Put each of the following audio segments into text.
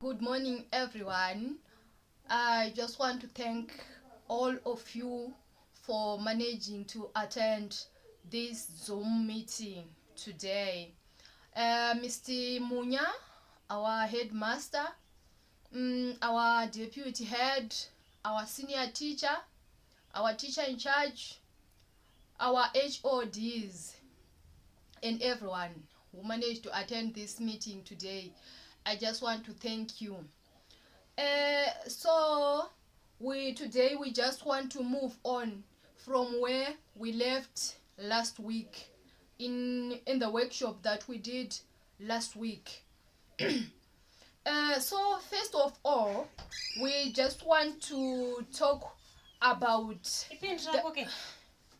Good morning, everyone. I just want to thank all of you for managing to attend this Zoom meeting today. Mr. Munya, our headmaster, our deputy head, our senior teacher, our teacher in charge, our HODs, and everyone who managed to attend this meeting today. I just want to thank you. So today we just want to move on from where we left last week in the workshop that we did last week. So first of all, we just want to talk about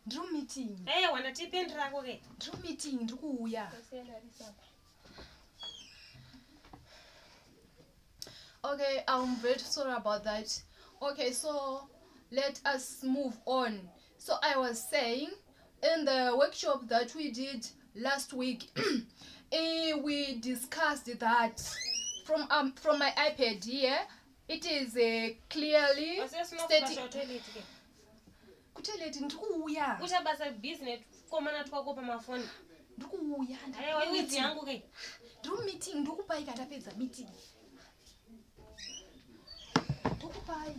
Drew meeting. Drew meeting ndikuya. Okay, I'm very sorry about that. Okay, so let us move on. So I was saying, in the workshop that we did last week, we discussed that from my iPad here, it is clearly stating. Kuteleti ndikuya. Uchabasa business komana twako pa mafoni. Ndikuya. Wizi yangu ke. Drew meeting ndikupa ikatapedza meeting. Ndikupai.